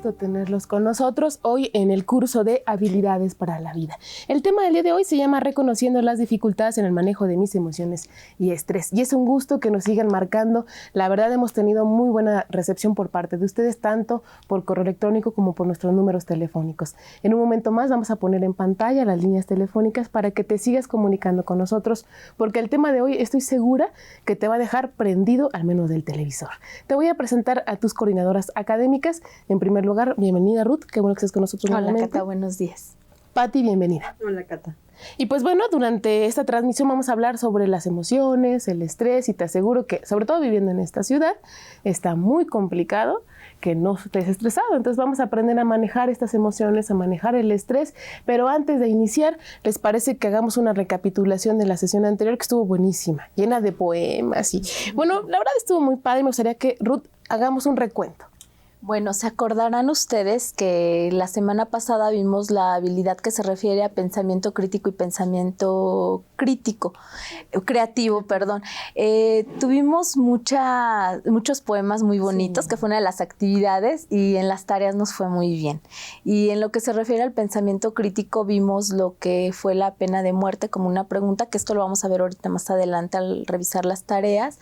gusto tenerlos con nosotros hoy en el curso de Habilidades para la Vida. El tema del día de hoy se llama Reconociendo las dificultades en el manejo de mis emociones y estrés. Y es un gusto que nos sigan marcando. La verdad hemos tenido muy buena recepción por parte de ustedes, tanto por correo electrónico como por nuestros números telefónicos. En un momento más vamos a poner en pantalla las líneas telefónicas para que te sigas comunicando con nosotros, porque el tema de hoy estoy segura que te va a dejar prendido al menos del televisor. Te voy a presentar a tus coordinadoras académicas. En primer lugar, bienvenida Ruth, qué bueno que estés con nosotros. Hola Cata, buenos días. Pati, bienvenida. Hola Cata. Y pues bueno, durante esta transmisión vamos a hablar sobre las emociones, el estrés, y te aseguro que, sobre todo viviendo en esta ciudad, está muy complicado que no estés estresado. Entonces vamos a aprender a manejar estas emociones, a manejar el estrés. Pero antes de iniciar, ¿les parece que hagamos una recapitulación de la sesión anterior, que estuvo buenísima, llena de poemas? Y bueno, la verdad estuvo muy padre. Me gustaría que, Ruth, hagamos un recuento. Bueno, se acordarán ustedes que la semana pasada vimos la habilidad que se refiere a pensamiento crítico y pensamiento creativo. Tuvimos muchos poemas muy bonitos, sí, que fue una de las actividades, y en las tareas nos fue muy bien. Y en lo que se refiere al pensamiento crítico vimos lo que fue la pena de muerte como una pregunta, que esto lo vamos a ver ahorita más adelante al revisar las tareas,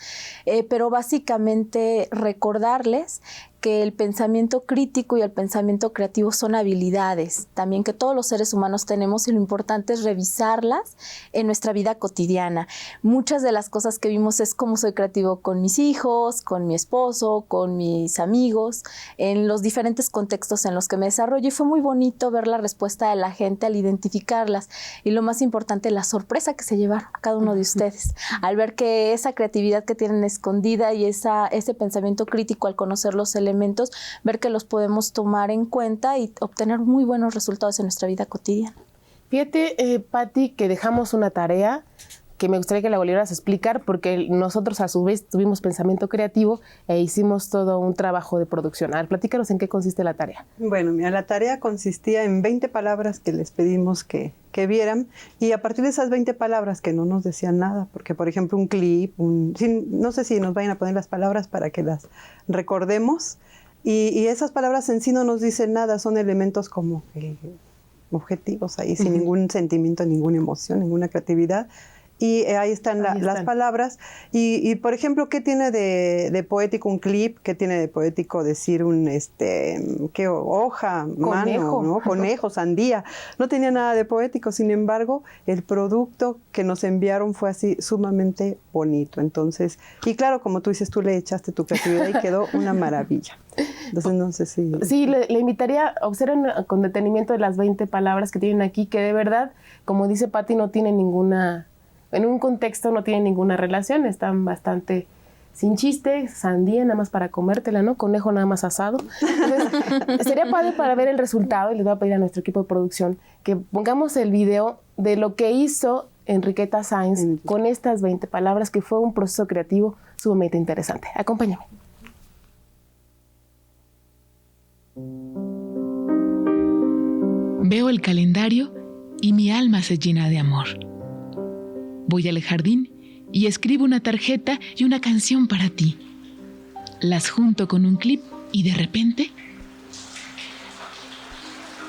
pero básicamente recordarles que el pensamiento crítico y el pensamiento creativo son habilidades también que todos los seres humanos tenemos, y lo importante es revisarlas en nuestra vida cotidiana. Muchas de las cosas que vimos es cómo soy creativo con mis hijos, con mi esposo, con mis amigos, en los diferentes contextos en los que me desarrollo, y fue muy bonito ver la respuesta de la gente al identificarlas, y lo más importante, la sorpresa que se llevaron cada uno de ustedes al ver que esa creatividad que tienen escondida y ese pensamiento crítico, al conocer los elementos, ver que los podemos tomar en cuenta y obtener muy buenos resultados en nuestra vida cotidiana. Fíjate, Pati, que dejamos una tarea que me gustaría que la volvieras a explicar, porque nosotros a su vez tuvimos pensamiento creativo e hicimos todo un trabajo de producción. A ver, platícanos en qué consiste la tarea. Bueno, mira, la tarea consistía en 20 palabras que les pedimos que vieran, y a partir de esas 20 palabras que no nos decían nada, porque por ejemplo un clip, no sé si nos vayan a poner las palabras para que las recordemos, y esas palabras en sí no nos dicen nada, son elementos como objetivos ahí, sin ningún sentimiento, ninguna emoción, ninguna creatividad. Y ahí están las palabras. Y por ejemplo, ¿qué tiene de poético un clip? ¿Qué tiene de poético decir qué hoja, conejo, mano, ¿no? Conejo, sandía? No tenía nada de poético. Sin embargo, el producto que nos enviaron fue así sumamente bonito. Entonces, y claro, como tú dices, tú le echaste tu creatividad y quedó una maravilla. Entonces, no sé si... Sí, le invitaría, observen con detenimiento las 20 palabras que tienen aquí, que de verdad, como dice Pati, no tienen ninguna... En un contexto no tienen ninguna relación, están bastante sin chiste, sandía nada más para comértela, ¿no? Conejo nada más asado. Entonces, sería padre para ver el resultado, y les voy a pedir a nuestro equipo de producción que pongamos el video de lo que hizo Enriqueta Sainz con estas 20 palabras, que fue un proceso creativo sumamente interesante. Acompáñame. Veo el calendario y mi alma se llena de amor. Voy al jardín y escribo una tarjeta y una canción para ti. Las junto con un clip y de repente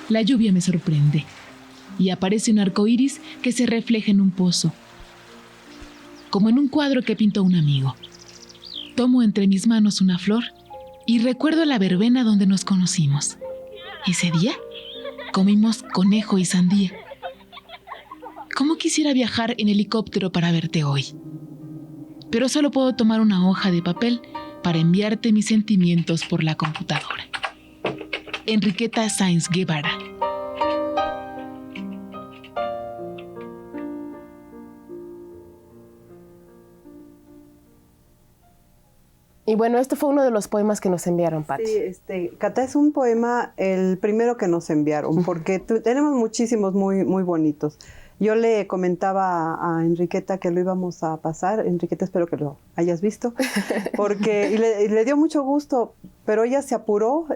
la lluvia me sorprende y aparece un arco iris que se refleja en un pozo, como en un cuadro que pintó un amigo. Tomo entre mis manos una flor y recuerdo la verbena donde nos conocimos. Ese día comimos conejo y sandía. ¿Cómo quisiera viajar en helicóptero para verte hoy? Pero solo puedo tomar una hoja de papel para enviarte mis sentimientos por la computadora. Enriqueta Sainz Guevara. Y bueno, esto fue uno de los poemas que nos enviaron, Pati. Sí, Cata, es un poema, el primero que nos enviaron, porque tenemos muchísimos muy, muy bonitos. Yo le comentaba a Enriqueta que lo íbamos a pasar. Enriqueta, espero que lo hayas visto, porque y le dio mucho gusto, pero ella se apuró,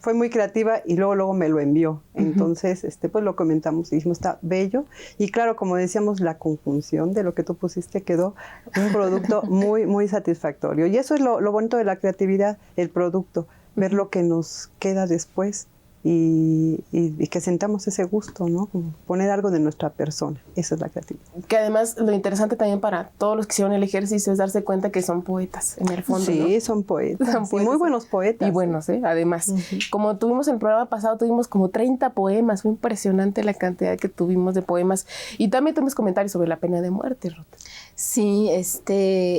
fue muy creativa y luego me lo envió. Entonces, pues lo comentamos y dijimos, está bello. Y claro, como decíamos, la conjunción de lo que tú pusiste quedó un producto muy, muy satisfactorio. Y eso es lo bonito de la creatividad, el producto. ver lo que nos queda después y que sentamos ese gusto, ¿no? Como poner algo de nuestra persona. Esa es la creatividad. Que además lo interesante también para todos los que hicieron el ejercicio es darse cuenta que son poetas en el fondo, Sí, ¿no? son poetas. Son Y poetas. muy buenos poetas. Y buenos, además. Como tuvimos en el programa pasado, tuvimos como 30 poemas. Fue impresionante la cantidad que tuvimos de poemas. Y también tuvimos comentarios sobre la pena de muerte, Ruth. Sí,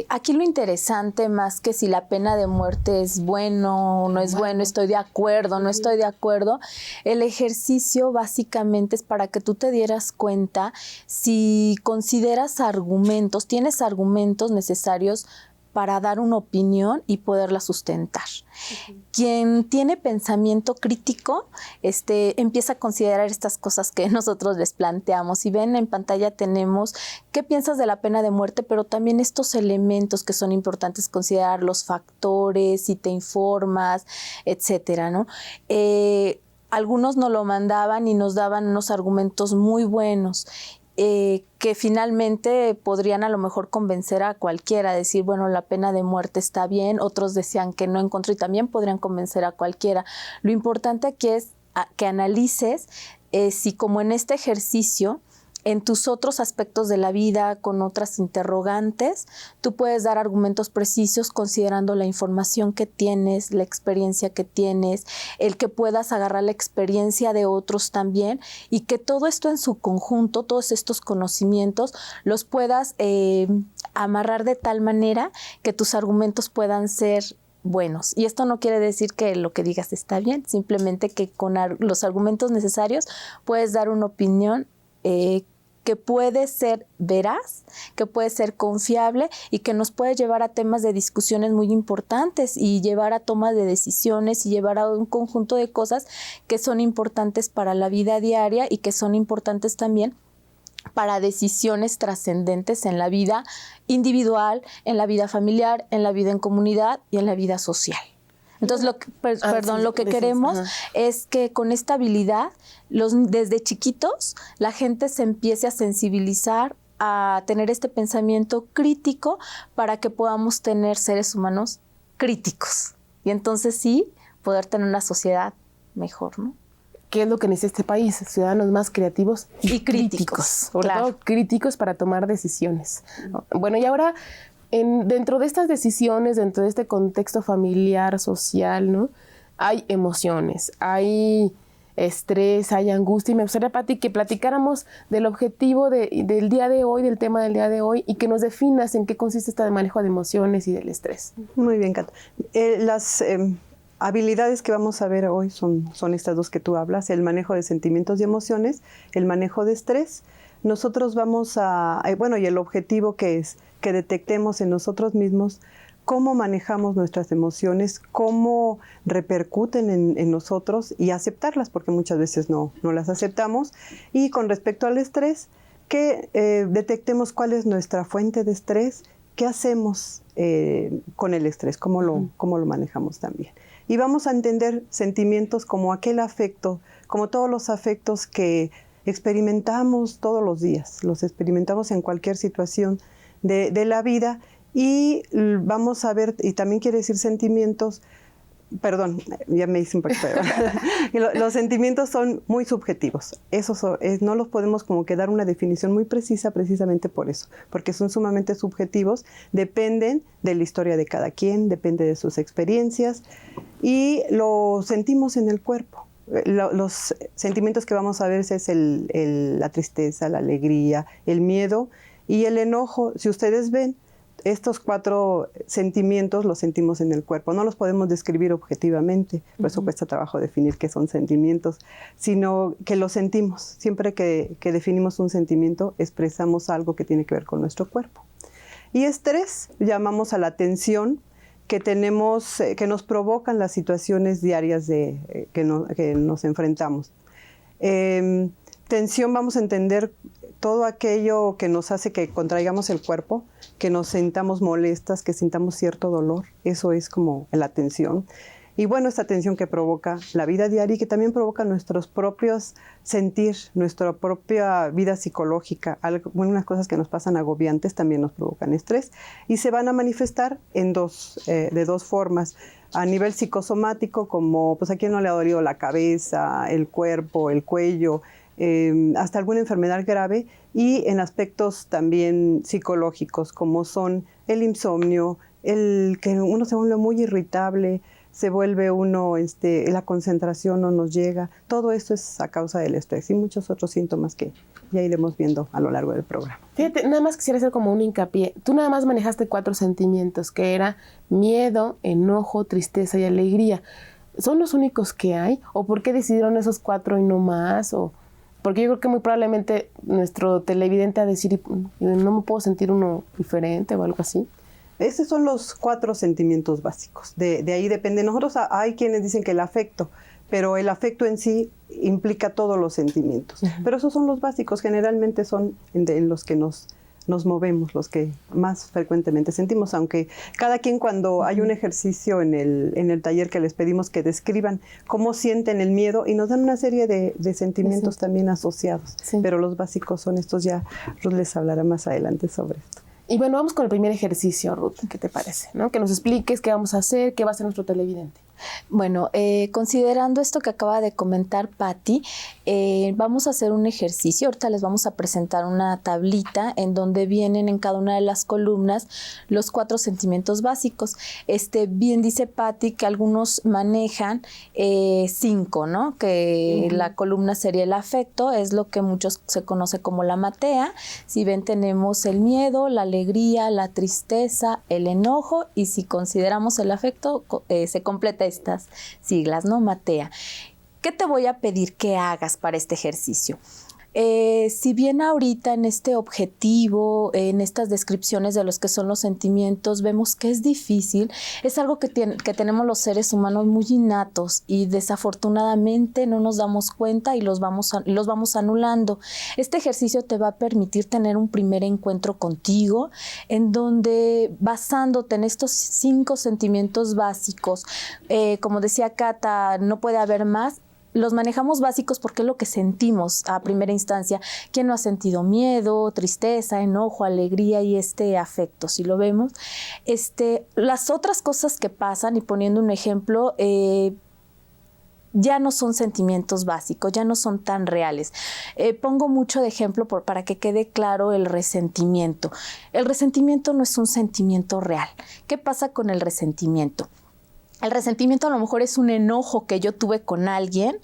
aquí lo interesante, más que si la pena de muerte es bueno o no es bueno, estoy de acuerdo, no estoy de acuerdo, el ejercicio básicamente es para que tú te dieras cuenta si consideras argumentos, tienes argumentos necesarios para dar una opinión y poderla sustentar. Quien tiene pensamiento crítico, empieza a considerar estas cosas que nosotros les planteamos. Y ven, en pantalla tenemos qué piensas de la pena de muerte, pero también estos elementos que son importantes considerar, los factores, si te informas, etcétera, ¿no? Algunos nos lo mandaban y nos daban unos argumentos muy buenos. Que finalmente podrían a lo mejor convencer a cualquiera, decir, bueno, la pena de muerte está bien, otros decían que no en contra y también podrían convencer a cualquiera. Lo importante aquí es que analices si como en este ejercicio, en tus otros aspectos de la vida, con otras interrogantes, tú puedes dar argumentos precisos considerando la información que tienes, la experiencia que tienes, el que puedas agarrar la experiencia de otros también y que todo esto en su conjunto, todos estos conocimientos, los puedas amarrar de tal manera que tus argumentos puedan ser buenos. Y esto no quiere decir que lo que digas está bien, simplemente que con los argumentos necesarios puedes dar una opinión que puede ser veraz, que puede ser confiable y que nos puede llevar a temas de discusiones muy importantes y llevar a tomas de decisiones y llevar a un conjunto de cosas que son importantes para la vida diaria y que son importantes también para decisiones trascendentes en la vida individual, en la vida familiar, en la vida en comunidad y en la vida social. Entonces, lo que queremos es que con esta habilidad, desde chiquitos, la gente se empiece a sensibilizar, a tener este pensamiento crítico para que podamos tener seres humanos críticos. Y entonces sí, poder tener una sociedad mejor, ¿no? ¿Qué es lo que necesita este país? Ciudadanos más creativos y críticos. Sobre todo críticos para tomar decisiones. Bueno, y ahora, dentro de estas decisiones, dentro de este contexto familiar, social, ¿no? Hay emociones, hay estrés, hay angustia. Y me gustaría, Pati, que platicáramos del objetivo del día de hoy, del tema del día de hoy, y que nos definas en qué consiste este manejo de emociones y del estrés. Muy bien, Kat. Las habilidades que vamos a ver hoy son estas dos que tú hablas: el manejo de sentimientos y emociones, el manejo de estrés. Nosotros vamos y el objetivo que es que detectemos en nosotros mismos cómo manejamos nuestras emociones, cómo repercuten en nosotros y aceptarlas, porque muchas veces no las aceptamos. Y con respecto al estrés, que detectemos cuál es nuestra fuente de estrés, qué hacemos con el estrés, cómo lo manejamos también. Y vamos a entender sentimientos como aquel afecto, como todos los afectos que experimentamos todos los días, los experimentamos en cualquier situación de la vida, y vamos a ver, y también quiere decir sentimientos, perdón, ya me hice un poquito los sentimientos son muy subjetivos, no los podemos como que dar una definición muy precisa precisamente por eso, porque son sumamente subjetivos, dependen de la historia de cada quien, depende de sus experiencias, y lo sentimos en el cuerpo. Los sentimientos que vamos a ver es la tristeza, la alegría, el miedo y el enojo. Si ustedes ven, estos 4 sentimientos los sentimos en el cuerpo. No los podemos describir objetivamente, por eso cuesta trabajo definir qué son sentimientos, sino que los sentimos. Siempre que definimos un sentimiento, expresamos algo que tiene que ver con nuestro cuerpo. Y estrés, llamamos a la tensión que tenemos, que nos provocan las situaciones diarias que nos enfrentamos. Tensión, vamos a entender todo aquello que nos hace que contraigamos el cuerpo, que nos sintamos molestas, que sintamos cierto dolor. Eso es como la tensión. Y bueno, esta tensión que provoca la vida diaria y que también provoca nuestros propios sentir, nuestra propia vida psicológica. Algunas cosas que nos pasan agobiantes también nos provocan estrés y se van a manifestar de dos formas. A nivel psicosomático, como pues a quien no le ha dolido la cabeza, el cuerpo, el cuello, hasta alguna enfermedad grave, y en aspectos también psicológicos, como son el insomnio, el que uno se vuelve muy irritable, se vuelve uno, la concentración no nos llega. Todo esto es a causa del estrés y muchos otros síntomas que ya iremos viendo a lo largo del programa. Fíjate, nada más quisiera hacer como un hincapié. Tú nada más manejaste 4 sentimientos, que era miedo, enojo, tristeza y alegría. ¿Son los únicos que hay? ¿O por qué decidieron esos 4 y no más? ¿O porque yo creo que muy probablemente nuestro televidente va a decir, no me puedo sentir uno diferente o algo así? Esos son los 4 sentimientos básicos. De ahí depende. Nosotros hay quienes dicen que el afecto, pero el afecto en sí implica todos los sentimientos. Pero esos son los básicos. Generalmente son en los que nos movemos, los que más frecuentemente sentimos, aunque cada quien, cuando hay un ejercicio en el taller que les pedimos que describan cómo sienten el miedo, y nos dan una serie de sentimientos también asociados. Sí. Pero los básicos son estos. Ya Ruth les hablará más adelante sobre esto. Y bueno, vamos con el primer ejercicio, Ruth. ¿Qué te parece? ¿No? Que nos expliques qué vamos a hacer, qué va a hacer nuestro televidente. Bueno, considerando esto que acaba de comentar Patti, vamos a hacer un ejercicio. Ahorita les vamos a presentar una tablita en donde vienen en cada una de las columnas los 4 sentimientos básicos. Bien dice Patti que algunos manejan 5, ¿no? Que la columna sería el afecto, es lo que muchos se conoce como la matea. Si ven, tenemos el miedo, la alegría, la tristeza, el enojo, y si consideramos el afecto, se completa estas siglas, ¿no? Matea. ¿Qué te voy a pedir que hagas para este ejercicio? Si bien ahorita en este objetivo, en estas descripciones de los que son los sentimientos, vemos que es difícil, es algo que tenemos los seres humanos muy innatos y desafortunadamente no nos damos cuenta y los vamos anulando. Este ejercicio te va a permitir tener un primer encuentro contigo, en donde, basándote en estos 5 sentimientos básicos, como decía Cata, no puede haber más. Los manejamos básicos porque es lo que sentimos a primera instancia. ¿Quién no ha sentido miedo, tristeza, enojo, alegría y afecto? Si lo vemos. Las otras cosas que pasan, y poniendo un ejemplo, ya no son sentimientos básicos, ya no son tan reales. Pongo mucho de ejemplo para que quede claro el resentimiento. El resentimiento no es un sentimiento real. ¿Qué pasa con el resentimiento? El resentimiento a lo mejor es un enojo que yo tuve con alguien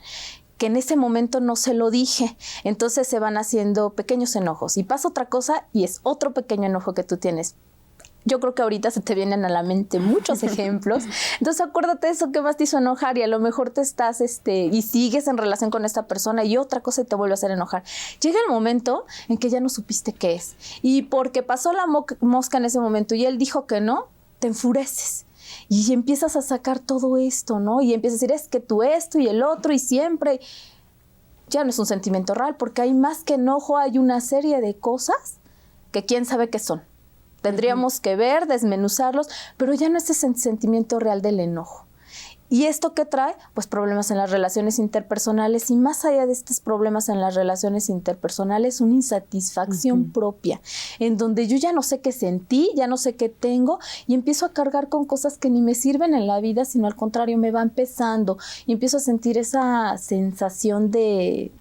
que en ese momento no se lo dije. Entonces se van haciendo pequeños enojos y pasa otra cosa y es otro pequeño enojo que tú tienes. Yo creo que ahorita se te vienen a la mente muchos ejemplos. Entonces acuérdate de eso que más te hizo enojar y a lo mejor te estás y sigues en relación con esta persona y otra cosa te vuelve a hacer enojar. Llega el momento en que ya no supiste qué es. Y porque pasó la mosca en ese momento y él dijo que no, te enfureces. Y empiezas a sacar todo esto, ¿no? Y empiezas a decir, es que tú esto y el otro y siempre. Ya no es un sentimiento real porque hay más que enojo, hay una serie de cosas que quién sabe qué son. Tendríamos que ver, desmenuzarlos, pero ya no es ese sentimiento real del enojo. ¿Y esto qué trae? Pues problemas en las relaciones interpersonales y más allá de estos problemas en las relaciones interpersonales, una insatisfacción propia, en donde yo ya no sé qué sentí, ya no sé qué tengo y empiezo a cargar con cosas que ni me sirven en la vida, sino al contrario me van pesando y empiezo a sentir esa sensación de...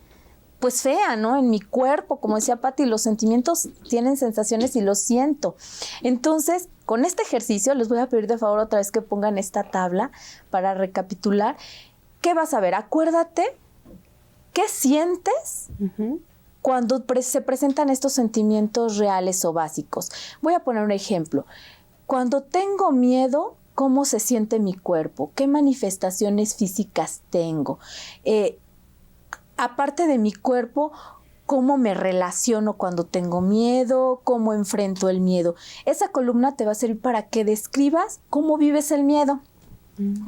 pues fea, ¿no? En mi cuerpo, como decía Patti, los sentimientos tienen sensaciones y los siento. Entonces, con este ejercicio les voy a pedir de favor otra vez que pongan esta tabla para recapitular. ¿Qué vas a ver? Acuérdate qué sientes cuando se presentan estos sentimientos reales o básicos. Voy a poner un ejemplo. Cuando tengo miedo, ¿cómo se siente mi cuerpo? ¿Qué manifestaciones físicas tengo? Aparte de mi cuerpo, ¿cómo me relaciono cuando tengo miedo? ¿Cómo enfrento el miedo? Esa columna te va a servir para que describas cómo vives el miedo.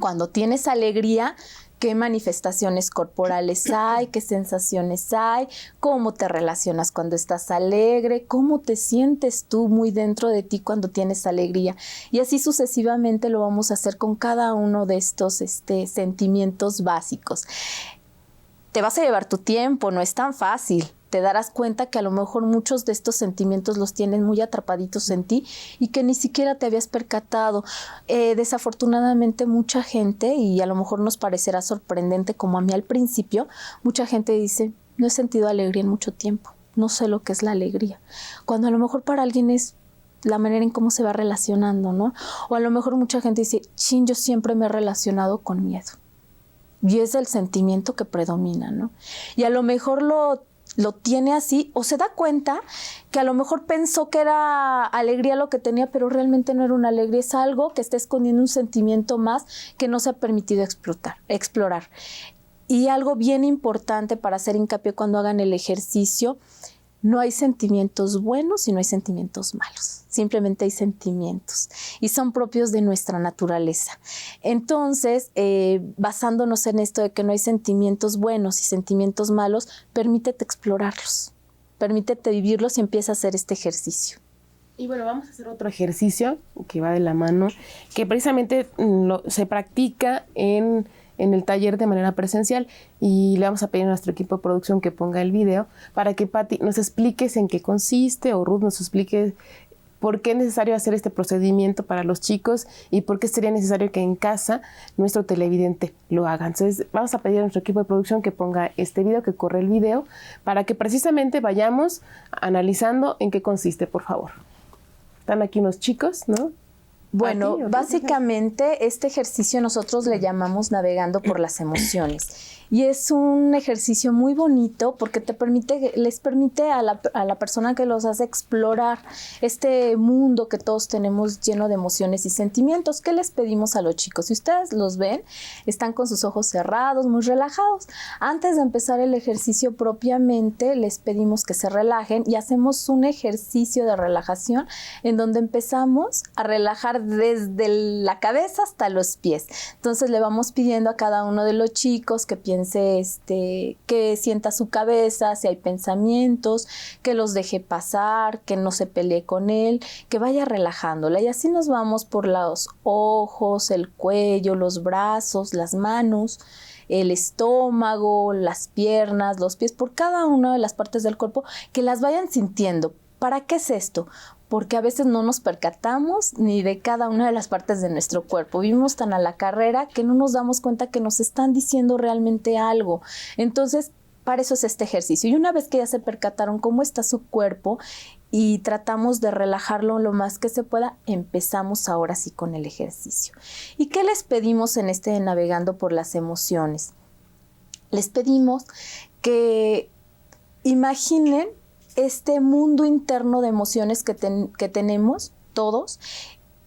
Cuando tienes alegría, ¿qué manifestaciones corporales hay? ¿Qué sensaciones hay? ¿Cómo te relacionas cuando estás alegre? ¿Cómo te sientes tú muy dentro de ti cuando tienes alegría? Y así sucesivamente lo vamos a hacer con cada uno de estos sentimientos básicos. Te vas a llevar tu tiempo, no es tan fácil. Te darás cuenta que a lo mejor muchos de estos sentimientos los tienes muy atrapaditos en ti y que ni siquiera te habías percatado. Desafortunadamente mucha gente, y a lo mejor nos parecerá sorprendente como a mí al principio, mucha gente dice, no he sentido alegría en mucho tiempo, no sé lo que es la alegría. Cuando a lo mejor para alguien es la manera en cómo se va relacionando, ¿no? O a lo mejor mucha gente dice, yo siempre me he relacionado con miedo. Y es el sentimiento que predomina, ¿no? Y a lo mejor lo tiene así, o se da cuenta que a lo mejor pensó que era alegría lo que tenía, pero realmente no era una alegría, es algo que está escondiendo un sentimiento más que no se ha permitido explorar. Y algo bien importante para hacer hincapié cuando hagan el ejercicio, no hay sentimientos buenos y no hay sentimientos malos, simplemente hay sentimientos y son propios de nuestra naturaleza. Entonces, basándonos en esto de que no hay sentimientos buenos y sentimientos malos, permítete explorarlos, permítete vivirlos y empieza a hacer este ejercicio. Y bueno, vamos a hacer otro ejercicio que va de la mano, que precisamente se practica en el taller de manera presencial, y le vamos a pedir a nuestro equipo de producción que ponga el video para que Pati nos expliques en qué consiste, o Ruth nos explique por qué es necesario hacer este procedimiento para los chicos y por qué sería necesario que en casa nuestro televidente lo haga. Entonces vamos a pedir a nuestro equipo de producción que ponga este video, que corre el video, para que precisamente vayamos analizando en qué consiste, por favor. Están aquí unos chicos, ¿no? Bueno, básicamente este ejercicio nosotros le llamamos navegando por las emociones. Y es un ejercicio muy bonito porque les permite a la persona que los hace explorar este mundo que todos tenemos lleno de emociones y sentimientos. ¿Qué les pedimos a los chicos? Si ustedes los ven, están con sus ojos cerrados, muy relajados. Antes de empezar el ejercicio propiamente, les pedimos que se relajen y hacemos un ejercicio de relajación en donde empezamos a relajar desde la cabeza hasta los pies. Entonces le vamos pidiendo a cada uno de los chicos que piense, que sienta su cabeza, si hay pensamientos, que los deje pasar, que no se pelee con él, que vaya relajándola. Y así nos vamos por los ojos, el cuello, los brazos, las manos, el estómago, las piernas, los pies, por cada una de las partes del cuerpo, que las vayan sintiendo. ¿Para qué es esto? Porque a veces no nos percatamos ni de cada una de las partes de nuestro cuerpo. Vivimos tan a la carrera que no nos damos cuenta que nos están diciendo realmente algo. Entonces, para eso es este ejercicio. Y una vez que ya se percataron cómo está su cuerpo y tratamos de relajarlo lo más que se pueda, empezamos ahora sí con el ejercicio. ¿Y qué les pedimos en este Navegando por las Emociones? Les pedimos que imaginen este mundo interno de emociones que tenemos todos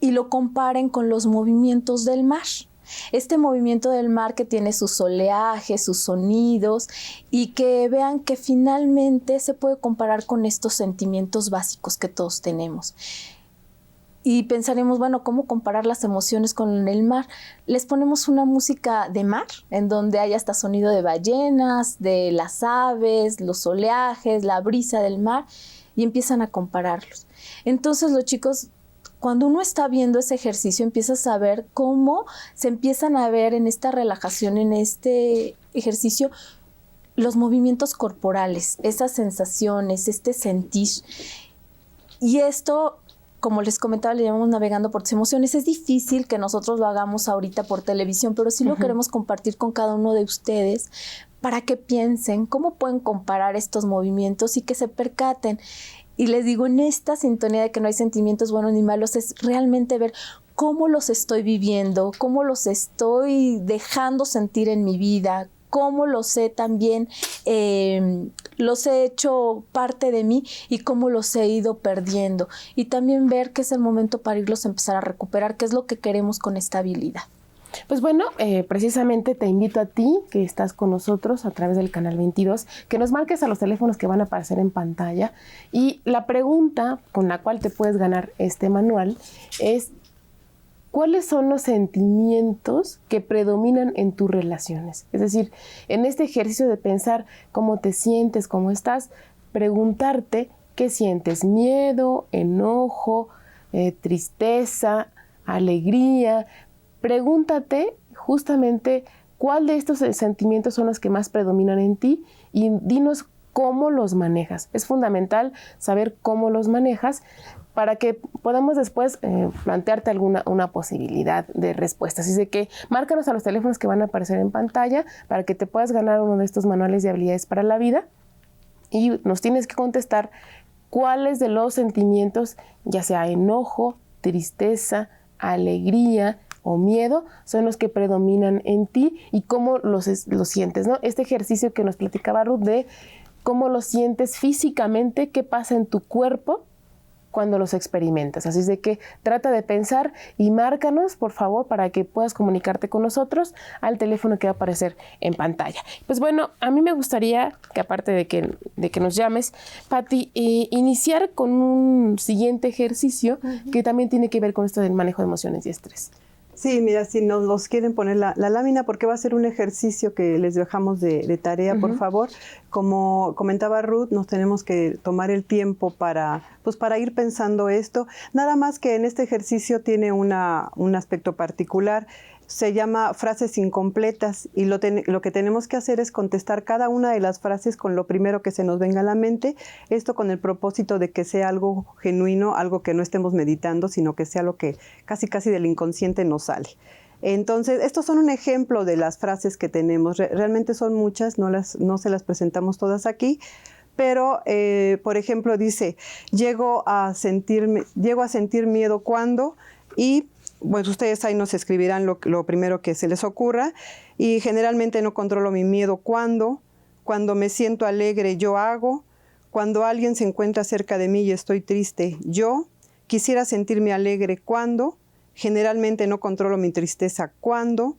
y lo comparen con los movimientos del mar. Este movimiento del mar que tiene sus oleajes, sus sonidos, y que vean que finalmente se puede comparar con estos sentimientos básicos que todos tenemos. Y pensaremos, bueno, ¿cómo comparar las emociones con el mar? Les ponemos una música de mar, en donde hay hasta sonido de ballenas, de las aves, los oleajes, la brisa del mar, y empiezan a compararlos. Entonces los chicos, cuando uno está viendo ese ejercicio, empiezas a ver cómo se empiezan a ver en esta relajación, en este ejercicio, los movimientos corporales, esas sensaciones, este sentir. Y esto, como les comentaba, le llamamos Navegando por tus Emociones. Es difícil que nosotros lo hagamos ahorita por televisión, pero sí lo queremos compartir con cada uno de ustedes para que piensen cómo pueden comparar estos movimientos y que se percaten. Y les digo, en esta sintonía de que no hay sentimientos buenos ni malos, es realmente ver cómo los estoy viviendo, cómo los estoy dejando sentir en mi vida, cómo los he también, los he hecho parte de mí y cómo los he ido perdiendo. Y también ver que es el momento para irlos a empezar a recuperar, que es lo que queremos con esta habilidad. Pues bueno, precisamente te invito a ti, que estás con nosotros a través del canal 22, que nos marques a los teléfonos que van a aparecer en pantalla. Y la pregunta con la cual te puedes ganar este manual es: ¿cuáles son los sentimientos que predominan en tus relaciones? Es decir, en este ejercicio de pensar cómo te sientes, cómo estás, preguntarte qué sientes, miedo, enojo, tristeza, alegría. Pregúntate justamente cuál de estos sentimientos son los que más predominan en ti y dinos cómo los manejas. Es fundamental saber cómo los manejas para que podamos después plantearte una posibilidad de respuesta. Así que márcanos a los teléfonos que van a aparecer en pantalla para que te puedas ganar uno de estos manuales de habilidades para la vida y nos tienes que contestar cuáles de los sentimientos, ya sea enojo, tristeza, alegría o miedo, son los que predominan en ti y cómo los sientes, ¿no? Este ejercicio que nos platicaba Ruth de cómo lo sientes físicamente, qué pasa en tu cuerpo cuando los experimentas. Así es de que trata de pensar y márcanos, por favor, para que puedas comunicarte con nosotros al teléfono que va a aparecer en pantalla. Pues bueno, a mí me gustaría que aparte de que nos llames, Pati, iniciar con un siguiente ejercicio que también tiene que ver con esto del manejo de emociones y estrés. Sí, mira, si nos los quieren poner la lámina, porque va a ser un ejercicio que les dejamos de tarea, por favor. Como comentaba Ruth, nos tenemos que tomar el tiempo para ir pensando esto. Nada más que en este ejercicio tiene un aspecto particular. Se llama frases incompletas y lo que tenemos que hacer es contestar cada una de las frases con lo primero que se nos venga a la mente, esto con el propósito de que sea algo genuino, algo que no estemos meditando, sino que sea lo que casi del inconsciente nos sale. Entonces, estos son un ejemplo de las frases que tenemos. Realmente son muchas, no se las presentamos todas aquí, pero, por ejemplo, dice, llego a sentir miedo cuando, y pues ustedes ahí nos escribirán lo primero que se les ocurra. Y generalmente no controlo mi miedo cuando me siento alegre yo hago, cuando alguien se encuentra cerca de mí y estoy triste yo, quisiera sentirme alegre cuando, generalmente no controlo mi tristeza cuando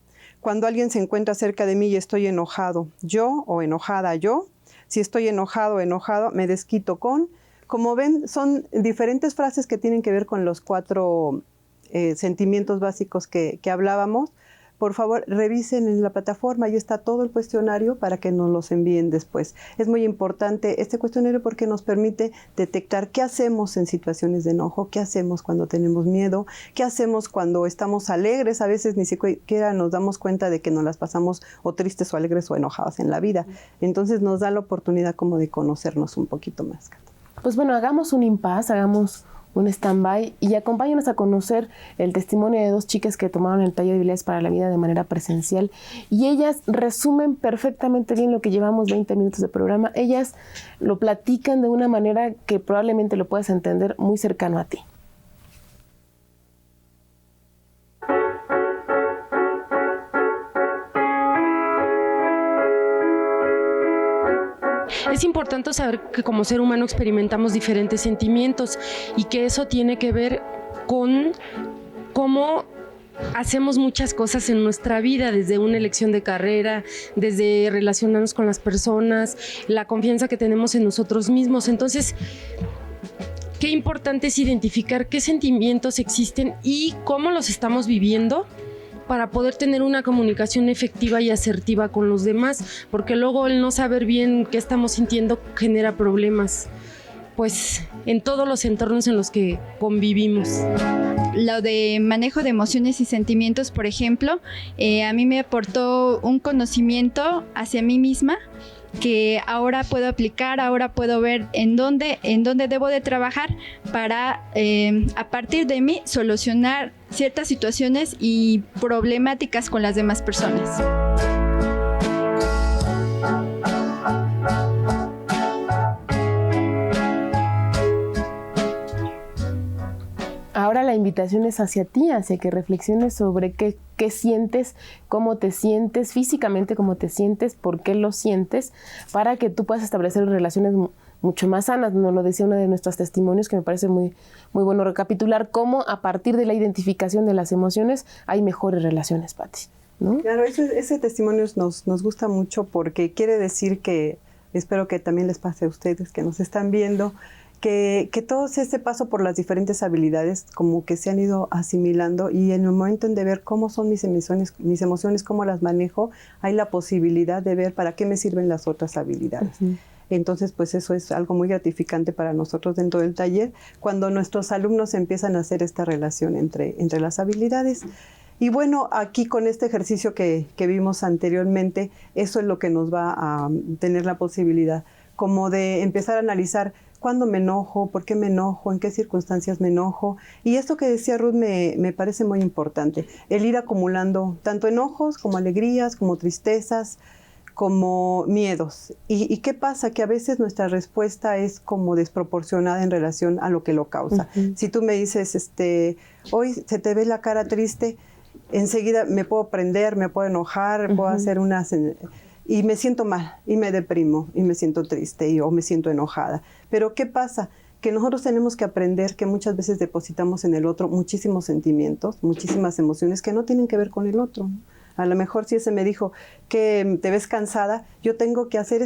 alguien se encuentra cerca de mí y estoy enojado yo o enojada yo, si estoy enojado me desquito con. Como ven, son diferentes frases que tienen que ver con los 4 sentimientos básicos que hablábamos. Por favor, revisen en la plataforma, ahí está todo el cuestionario para que nos los envíen después. Es muy importante este cuestionario porque nos permite detectar qué hacemos en situaciones de enojo, qué hacemos cuando tenemos miedo, qué hacemos cuando estamos alegres. A veces ni siquiera nos damos cuenta de que nos las pasamos o tristes o alegres o enojadas en la vida. Entonces nos da la oportunidad como de conocernos un poquito más. Pues bueno, hagamos un impasse, hagamos un stand-by y acompáñenos a conocer el testimonio de 2 chicas que tomaron el taller de habilidades para la vida de manera presencial y ellas resumen perfectamente bien lo que llevamos 20 minutos de programa. Ellas lo platican de una manera que probablemente lo puedas entender muy cercano a ti. Es importante saber que como ser humano experimentamos diferentes sentimientos y que eso tiene que ver con cómo hacemos muchas cosas en nuestra vida, desde una elección de carrera, desde relacionarnos con las personas, la confianza que tenemos en nosotros mismos. Entonces, qué importante es identificar qué sentimientos existen y cómo los estamos viviendo para poder tener una comunicación efectiva y asertiva con los demás, porque luego el no saber bien qué estamos sintiendo genera problemas, pues en todos los entornos en los que convivimos. Lo de manejo de emociones y sentimientos, por ejemplo, a mí me aportó un conocimiento hacia mí misma que ahora puedo aplicar, ahora puedo ver en dónde debo de trabajar para a partir de mí solucionar ciertas situaciones y problemáticas con las demás personas. Ahora la invitación es hacia ti, hacia que reflexiones sobre qué sientes, cómo te sientes, físicamente cómo te sientes, por qué lo sientes, para que tú puedas establecer relaciones mucho más sanas. Nos lo decía uno de nuestros testimonios, que me parece muy, muy bueno recapitular cómo a partir de la identificación de las emociones hay mejores relaciones, Pati, ¿no? Claro, ese testimonio nos gusta mucho porque quiere decir que, espero que también les pase a ustedes que nos están viendo, que todo este paso por las diferentes habilidades como que se han ido asimilando, y en el momento de ver cómo son mis emociones, cómo las manejo, hay la posibilidad de ver para qué me sirven las otras habilidades. Entonces, pues eso es algo muy gratificante para nosotros dentro del taller, cuando nuestros alumnos empiezan a hacer esta relación entre las habilidades. Y bueno, aquí con este ejercicio que vimos anteriormente, eso es lo que nos va a tener la posibilidad, como de empezar a analizar cuándo me enojo, por qué me enojo, en qué circunstancias me enojo. Y esto que decía Ruth me parece muy importante, el ir acumulando tanto enojos como alegrías, como tristezas, como miedos. ¿Y qué pasa? Que a veces nuestra respuesta es como desproporcionada en relación a lo que lo causa. Si tú me dices, hoy se te ve la cara triste, enseguida me puedo prender, me puedo enojar, puedo hacer y me siento mal, y me deprimo, y me siento triste, o me siento enojada. Pero ¿qué pasa? Que nosotros tenemos que aprender que muchas veces depositamos en el otro muchísimos sentimientos, muchísimas emociones que no tienen que ver con el otro. A lo mejor si ese me dijo que te ves cansada, yo tengo que hacer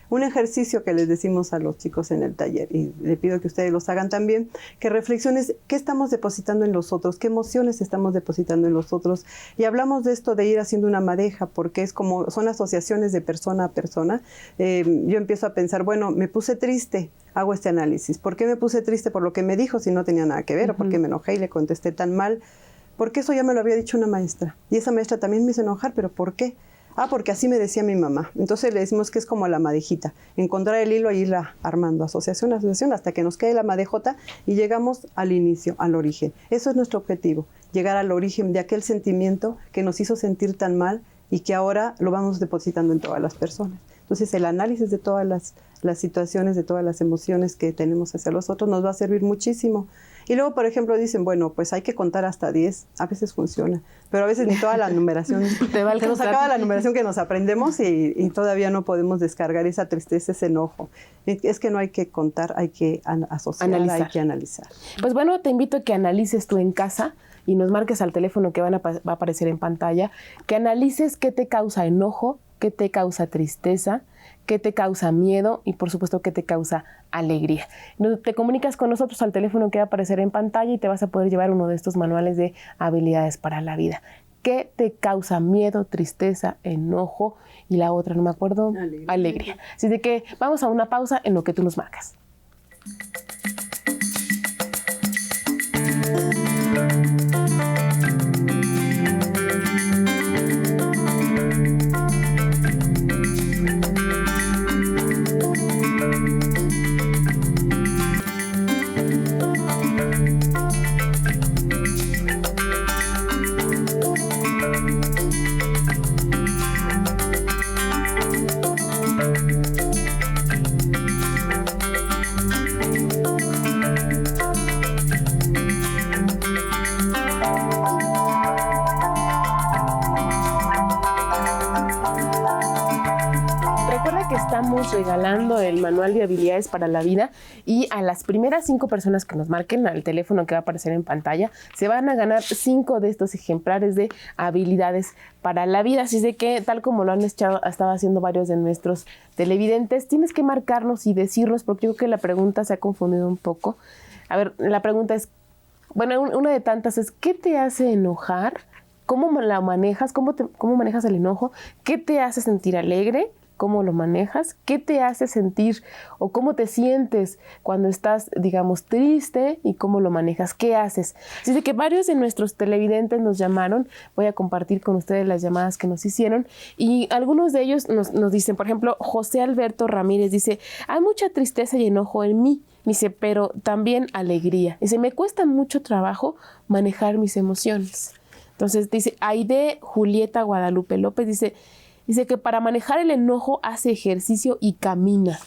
un ejercicio que les decimos a los chicos en el taller, y le pido que ustedes los hagan también, que reflexiones qué estamos depositando en los otros, qué emociones estamos depositando en los otros. Y hablamos de esto de ir haciendo una madeja, porque son asociaciones de persona a persona. Yo empiezo a pensar, bueno, me puse triste, hago este análisis. ¿Por qué me puse triste? Por lo que me dijo, si no tenía nada que ver, o por qué me enojé y le contesté tan mal. Porque eso ya me lo había dicho una maestra. Y esa maestra también me hizo enojar, ¿pero por qué? Porque así me decía mi mamá. Entonces le decimos que es como la madejita. Encontrar el hilo e irla armando, asociación a asociación, hasta que nos quede la madejota y llegamos al inicio, al origen. Eso es nuestro objetivo, llegar al origen de aquel sentimiento que nos hizo sentir tan mal y que ahora lo vamos depositando en todas las personas. Entonces el análisis de todas las situaciones, de todas las emociones que tenemos hacia los otros nos va a servir muchísimo. Y luego, por ejemplo, dicen, bueno, pues hay que contar hasta 10, a veces funciona, pero a veces ni toda la numeración, se nos acaba la numeración que nos aprendemos y todavía no podemos descargar esa tristeza, ese enojo. Es que no hay que contar, hay que asociar, hay que analizar. Pues bueno, te invito a que analices tú en casa y nos marques al teléfono que va a aparecer en pantalla, que analices qué te causa enojo, qué te causa tristeza, qué te causa miedo y por supuesto qué te causa alegría. Te comunicas con nosotros al teléfono que va a aparecer en pantalla y te vas a poder llevar uno de estos manuales de habilidades para la vida. ¿Qué te causa miedo, tristeza, enojo y la otra, no me acuerdo? Alegría. Así de que vamos a una pausa en lo que tú nos marcas. Estamos regalando el manual de habilidades para la vida y a las primeras 5 personas que nos marquen al teléfono que va a aparecer en pantalla se van a ganar 5 de estos ejemplares de habilidades para la vida. Así de que, tal como lo han estado haciendo varios de nuestros televidentes, tienes que marcarnos y decirnos, porque yo creo que la pregunta se ha confundido un poco. A ver, la pregunta es, bueno, una de tantas es, ¿qué te hace enojar? ¿Cómo la manejas? ¿Cómo manejas el enojo? ¿Qué te hace sentir alegre? ¿Cómo lo manejas? ¿Qué te hace sentir o cómo te sientes cuando estás, digamos, triste y cómo lo manejas? ¿Qué haces? Así de que varios de nuestros televidentes nos llamaron. Voy a compartir con ustedes las llamadas que nos hicieron y algunos de ellos nos dicen, por ejemplo, José Alberto Ramírez dice, hay mucha tristeza y enojo en mí. Dice, pero también alegría. Dice, me cuesta mucho trabajo manejar mis emociones. Entonces dice, Aide Julieta Guadalupe López dice que para manejar el enojo hace ejercicio y camina.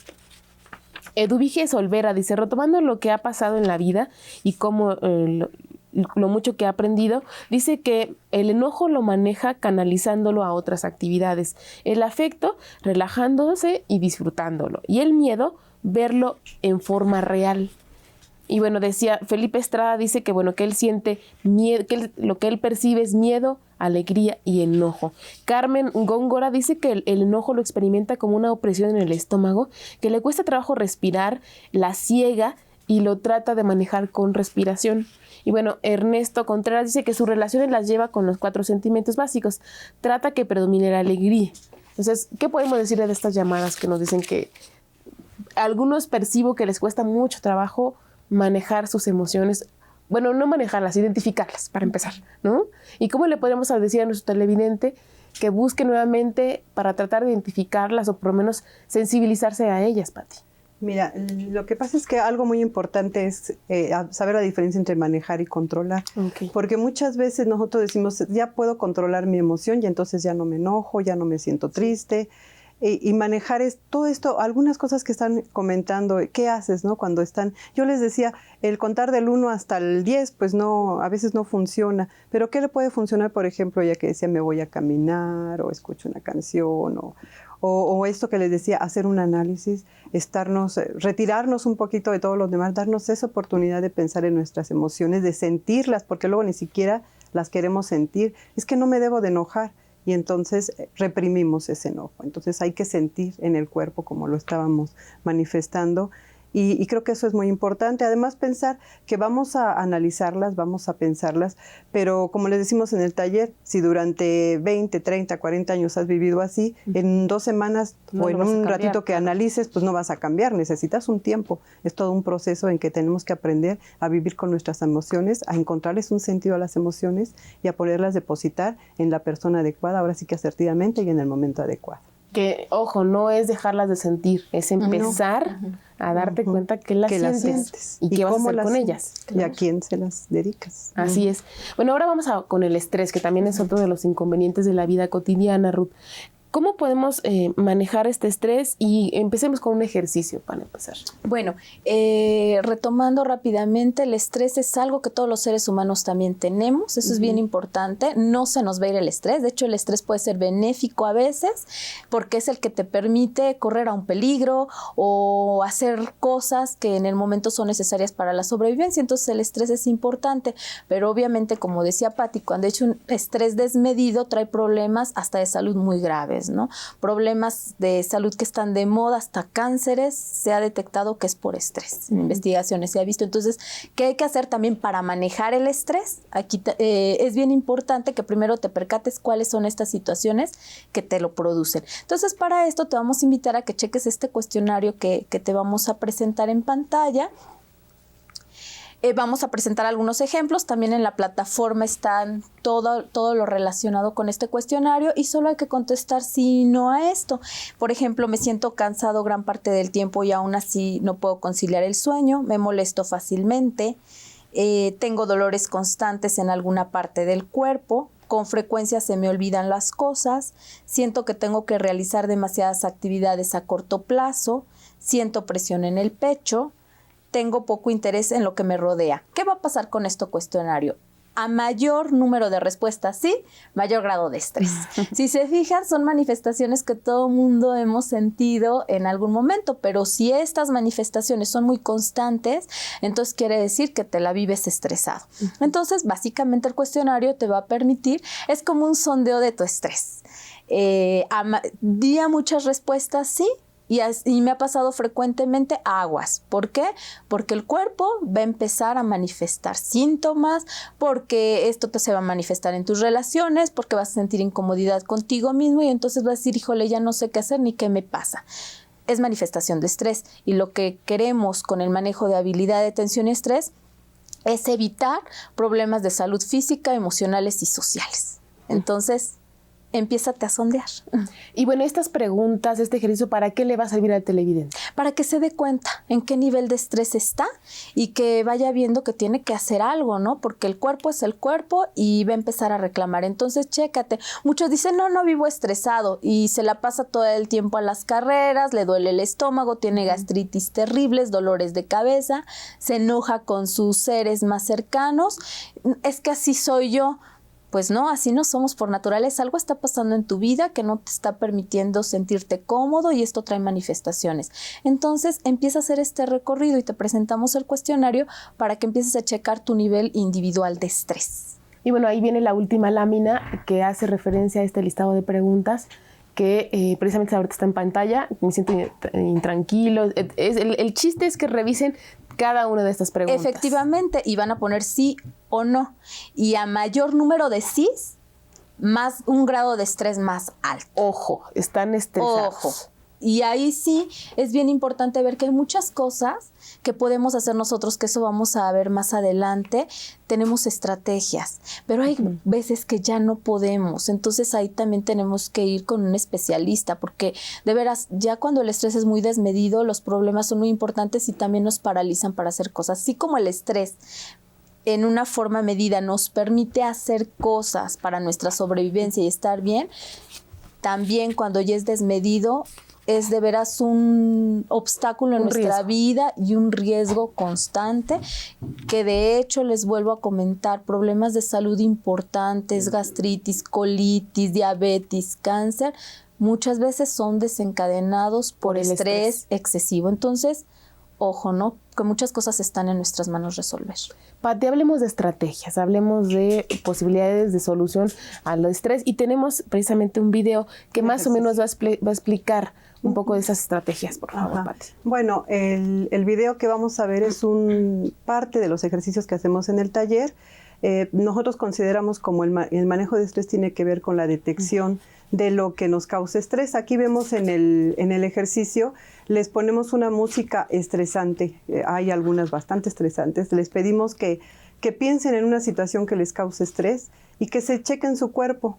Eduviges Olvera dice, retomando lo que ha pasado en la vida y cómo lo mucho que ha aprendido, dice que el enojo lo maneja canalizándolo a otras actividades. El afecto, relajándose y disfrutándolo. Y el miedo, verlo en forma real. Y bueno, decía, Felipe Estrada dice que bueno, que él siente miedo, lo que él percibe es miedo, alegría y enojo. Carmen Góngora dice que el enojo lo experimenta como una opresión en el estómago, que le cuesta trabajo respirar, la ciega y lo trata de manejar con respiración. Y bueno, Ernesto Contreras dice que sus relaciones las lleva con los 4 sentimientos básicos. Trata que predomine la alegría. Entonces, ¿qué podemos decir de estas llamadas que nos dicen que algunos percibo que les cuesta mucho trabajo manejar sus emociones? Bueno, no manejarlas, identificarlas, para empezar, ¿no? ¿Y cómo le podemos decir a nuestro televidente que busque nuevamente para tratar de identificarlas o por lo menos sensibilizarse a ellas, Pati? Mira, lo que pasa es que algo muy importante es saber la diferencia entre manejar y controlar. Okay. Porque muchas veces nosotros decimos, ya puedo controlar mi emoción y entonces ya no me enojo, ya no me siento triste. Y manejar es todo esto, algunas cosas que están comentando, ¿qué haces, no? Cuando están, yo les decía, el contar del 1 hasta el 10, pues no, a veces no funciona, pero ¿qué le puede funcionar? Por ejemplo, ya que decía, me voy a caminar, o escucho una canción, o esto que les decía, hacer un análisis, retirarnos un poquito de todos los demás, darnos esa oportunidad de pensar en nuestras emociones, de sentirlas, porque luego ni siquiera las queremos sentir. Es que no me debo de enojar. Y entonces reprimimos ese enojo. Entonces hay que sentir en el cuerpo como lo estábamos manifestando. Y creo que eso es muy importante. Además, pensar que vamos a analizarlas, vamos a pensarlas, pero como les decimos en el taller, si durante 20, 30, 40 años has vivido así, en 2 semanas o en un ratito que analices, pues no vas a cambiar, necesitas un tiempo. Es todo un proceso en que tenemos que aprender a vivir con nuestras emociones, a encontrarles un sentido a las emociones y a poderlas depositar en la persona adecuada, ahora sí que asertivamente y en el momento adecuado. Que, ojo, no es dejarlas de sentir, es empezar a darte cuenta que las sientes y qué vas a hacer con ellas. Y a quién se las dedicas. Así es. Bueno, ahora vamos con el estrés, que también es otro de los inconvenientes de la vida cotidiana, Ruth. ¿Cómo podemos manejar este estrés? Y empecemos con un ejercicio para empezar. Bueno, retomando rápidamente, el estrés es algo que todos los seres humanos también tenemos, eso es bien importante, no se nos va a ir el estrés, de hecho el estrés puede ser benéfico a veces, porque es el que te permite correr a un peligro o hacer cosas que en el momento son necesarias para la sobrevivencia, entonces el estrés es importante, pero obviamente, como decía Pati, cuando he hecho un estrés desmedido trae problemas hasta de salud muy graves, ¿no? Problemas de salud que están de moda, hasta cánceres, se ha detectado que es por estrés. En investigaciones se ha visto. Entonces, ¿qué hay que hacer también para manejar el estrés? Aquí es bien importante que primero te percates cuáles son estas situaciones que te lo producen. Entonces, para esto te vamos a invitar a que cheques este cuestionario que te vamos a presentar en pantalla. Vamos a presentar algunos ejemplos, también en la plataforma están todo lo relacionado con este cuestionario y solo hay que contestar sí y no a esto. Por ejemplo, me siento cansado gran parte del tiempo y aún así no puedo conciliar el sueño, me molesto fácilmente, tengo dolores constantes en alguna parte del cuerpo, con frecuencia se me olvidan las cosas, siento que tengo que realizar demasiadas actividades a corto plazo, siento presión en el pecho, tengo poco interés en lo que me rodea. ¿Qué va a pasar con este cuestionario? A mayor número de respuestas sí, mayor grado de estrés. Si se fijan, son manifestaciones que todo mundo hemos sentido en algún momento, pero si estas manifestaciones son muy constantes, entonces quiere decir que te la vives estresado. Entonces, básicamente el cuestionario te va a permitir, es como un sondeo de tu estrés. Di a muchas respuestas sí, y me ha pasado frecuentemente aguas. ¿Por qué? Porque el cuerpo va a empezar a manifestar síntomas, porque esto se va a manifestar en tus relaciones, porque vas a sentir incomodidad contigo mismo y entonces vas a decir, híjole, ya no sé qué hacer ni qué me pasa. Es manifestación de estrés y lo que queremos con el manejo de habilidad de tensión y estrés es evitar problemas de salud física, emocionales y sociales. Entonces, empiézate a sondear. Y bueno, estas preguntas, este ejercicio, ¿para qué le va a servir al televidente? Para que se dé cuenta en qué nivel de estrés está y que vaya viendo que tiene que hacer algo, ¿no? Porque el cuerpo es el cuerpo y va a empezar a reclamar. Entonces, chécate. Muchos dicen, no vivo estresado y se la pasa todo el tiempo a las carreras, le duele el estómago, tiene gastritis terribles, dolores de cabeza, se enoja con sus seres más cercanos. Es que así soy yo. Pues no, así no somos por naturaleza. Algo está pasando en tu vida que no te está permitiendo sentirte cómodo y esto trae manifestaciones. Entonces empieza a hacer este recorrido y te presentamos el cuestionario para que empieces a checar tu nivel individual de estrés. Y bueno, ahí viene la última lámina que hace referencia a este listado de preguntas que precisamente ahorita está en pantalla. Me siento intranquilo. El chiste es que revisen cada una de estas preguntas. Efectivamente, y van a poner sí o no. Y a mayor número de sís, más un grado de estrés más alto. Ojo, están estresados. Ojo. Y ahí sí es bien importante ver que hay muchas cosas que podemos hacer nosotros, que eso vamos a ver más adelante. Tenemos estrategias, pero hay veces que ya no podemos. Entonces ahí también tenemos que ir con un especialista, porque de veras, ya cuando el estrés es muy desmedido, los problemas son muy importantes y también nos paralizan para hacer cosas. Así como el estrés en una forma medida nos permite hacer cosas para nuestra sobrevivencia y estar bien, también cuando ya es desmedido, es de veras un obstáculo en nuestra vida y un riesgo constante, que de hecho les vuelvo a comentar, problemas de salud importantes, gastritis, colitis, diabetes, cáncer, muchas veces son desencadenados por estrés excesivo. Entonces, ojo, ¿no? Que muchas cosas están en nuestras manos resolver. Pati, hablemos de estrategias, hablemos de posibilidades de solución al estrés y tenemos precisamente un video que más o menos va a explicar un poco de esas estrategias, por favor, Pati. Bueno, el video que vamos a ver es parte de los ejercicios que hacemos en el taller. Nosotros consideramos como el manejo de estrés tiene que ver con la detección de lo que nos causa estrés. Aquí vemos en el ejercicio, les ponemos una música estresante. Hay algunas bastante estresantes. Les pedimos que piensen en una situación que les cause estrés y que se chequen su cuerpo.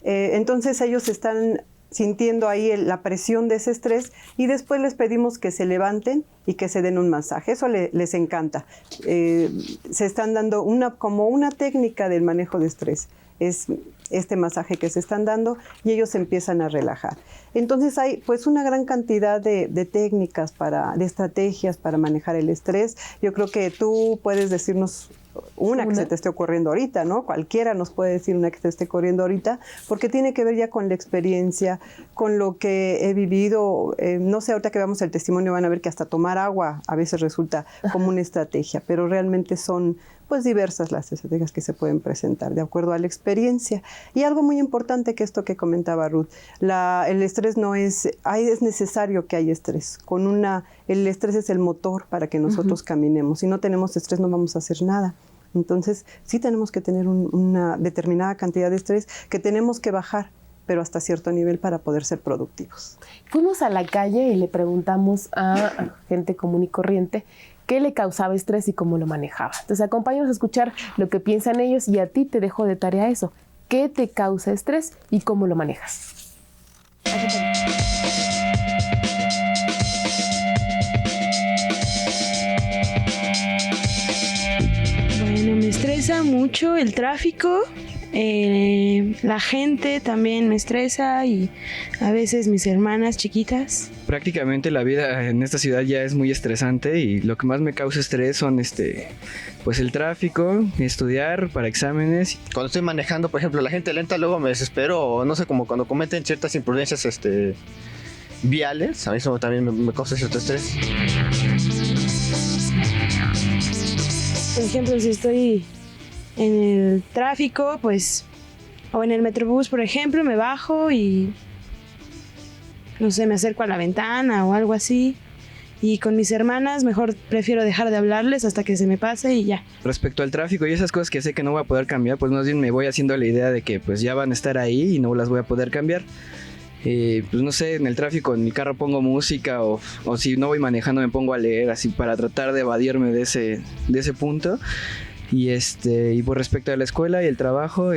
Entonces ellos están sintiendo ahí la presión de ese estrés y después les pedimos que se levanten y que se den un masaje. Eso les encanta. Se están dando como una técnica del manejo de estrés. Es este masaje que se están dando y ellos empiezan a relajar. Entonces hay pues una gran cantidad de técnicas, de estrategias para manejar el estrés. Yo creo que tú puedes decirnos una que se te esté ocurriendo ahorita, ¿no? Cualquiera nos puede decir una que te esté ocurriendo ahorita, porque tiene que ver ya con la experiencia, con lo que he vivido. No sé, ahorita que veamos el testimonio van a ver que hasta tomar agua a veces resulta como una estrategia, pero realmente son pues diversas las estrategias que se pueden presentar de acuerdo a la experiencia. Y algo muy importante que esto que comentaba Ruth, el estrés no es necesario que haya estrés. El estrés es el motor para que nosotros caminemos. Si no tenemos estrés no vamos a hacer nada. Entonces sí tenemos que tener una determinada cantidad de estrés que tenemos que bajar, pero hasta cierto nivel para poder ser productivos. Fuimos a la calle y le preguntamos a gente común y corriente qué le causaba estrés y cómo lo manejaba. Entonces acompáñanos a escuchar lo que piensan ellos y a ti te dejo de tarea eso. ¿Qué te causa estrés y cómo lo manejas? Bueno, me estresa mucho el tráfico, la gente también me estresa y a veces mis hermanas chiquitas. Prácticamente la vida en esta ciudad ya es muy estresante y lo que más me causa estrés son pues el tráfico, estudiar para exámenes. Cuando estoy manejando, por ejemplo, la gente lenta, luego me desespero, o no sé, como cuando cometen ciertas imprudencias viales, a mí eso también me causa cierto estrés. Por ejemplo, si estoy en el tráfico, pues, o en el metrobús, por ejemplo, me bajo y, no sé, me acerco a la ventana o algo así. Y con mis hermanas mejor prefiero dejar de hablarles hasta que se me pase y ya. Respecto al tráfico y esas cosas que sé que no voy a poder cambiar, pues más bien me voy haciendo la idea de que pues ya van a estar ahí y no las voy a poder cambiar. Pues no sé, en el tráfico en mi carro pongo música o si no voy manejando me pongo a leer así para tratar de evadirme de ese punto. Y por respecto a la escuela y el trabajo,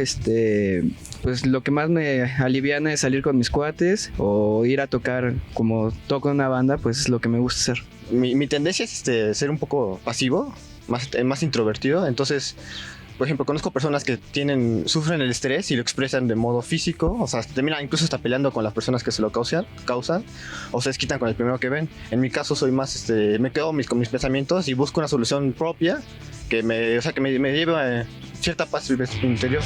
pues lo que más me aliviana es salir con mis cuates o ir a tocar, como toco en una banda, pues es lo que me gusta hacer. Mi tendencia es ser un poco pasivo, más introvertido, entonces, por ejemplo, conozco personas que sufren el estrés y lo expresan de modo físico, o sea, terminan incluso hasta peleando con las personas que se lo causan, o se desquitan con el primero que ven. En mi caso soy más, me quedo con mis pensamientos y busco una solución propia que me lleve cierta paz vives interior.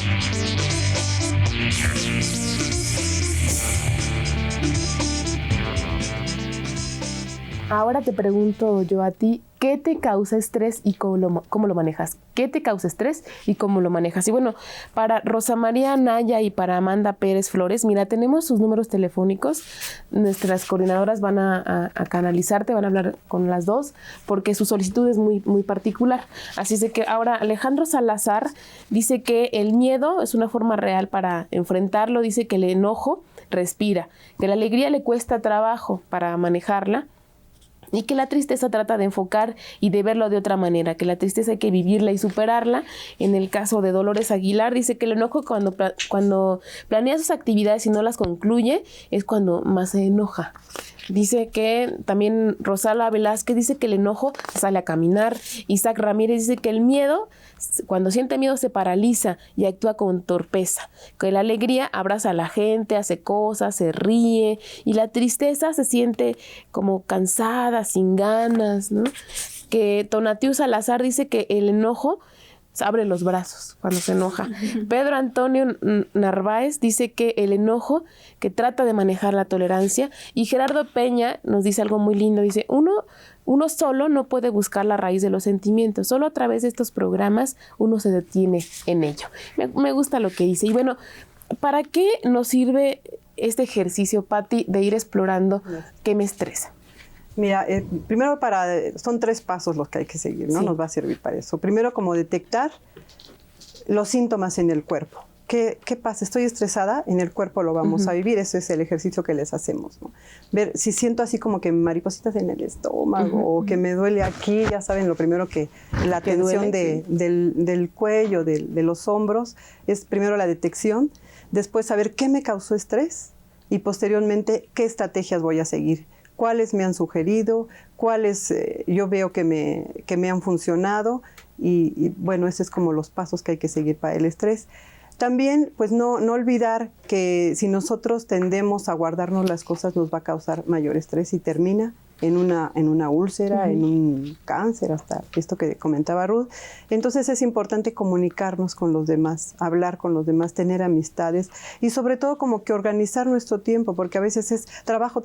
Ahora te pregunto yo a ti, ¿qué te causa estrés y cómo lo manejas? ¿Qué te causa estrés y cómo lo manejas? Y bueno, para Rosa María Naya y para Amanda Pérez Flores, mira, tenemos sus números telefónicos. Nuestras coordinadoras van a canalizarte, van a hablar con las dos, porque su solicitud es muy, muy particular. Así es de que ahora Alejandro Salazar dice que el miedo es una forma real para enfrentarlo. Dice que el enojo respira, que la alegría le cuesta trabajo para manejarla, y que la tristeza trata de enfocar y de verlo de otra manera, que la tristeza hay que vivirla y superarla. En el caso de Dolores Aguilar, dice que el enojo cuando planea sus actividades y no las concluye, es cuando más se enoja. Dice que también Rosala Velázquez dice que el enojo sale a caminar. Isaac Ramírez dice que el miedo, cuando siente miedo, se paraliza y actúa con torpeza. Que la alegría abraza a la gente, hace cosas, se ríe. Y la tristeza se siente como cansada, sin ganas, ¿no? Que Tonatiu Salazar dice que el enojo abre los brazos cuando se enoja. Pedro Antonio Narváez dice que el enojo, que trata de manejar la tolerancia. Y Gerardo Peña nos dice algo muy lindo, dice, uno solo no puede buscar la raíz de los sentimientos, solo a través de estos programas uno se detiene en ello. Me gusta lo que dice. Y bueno, ¿para qué nos sirve este ejercicio, Patti, de ir explorando qué me estresa? Mira, primero son 3 pasos los que hay que seguir, ¿no? Sí. Nos va a servir para eso. Primero, como detectar los síntomas en el cuerpo. ¿Qué pasa? ¿Estoy estresada? En el cuerpo lo vamos a vivir. Ese es el ejercicio que les hacemos, ¿no? Ver si siento así como que maripositas en el estómago o que me duele aquí, ya saben, lo primero que la tensión del cuello, de los hombros, es primero la detección, después saber qué me causó estrés y posteriormente qué estrategias voy a seguir. Cuáles me han sugerido, cuáles yo veo que me han funcionado y bueno, esos es como los pasos que hay que seguir para el estrés. También, pues no olvidar que si nosotros tendemos a guardarnos las cosas nos va a causar mayor estrés y termina en una úlcera, en un cáncer, hasta esto que comentaba Ruth. Entonces es importante comunicarnos con los demás, hablar con los demás, tener amistades y sobre todo como que organizar nuestro tiempo, porque a veces es trabajo,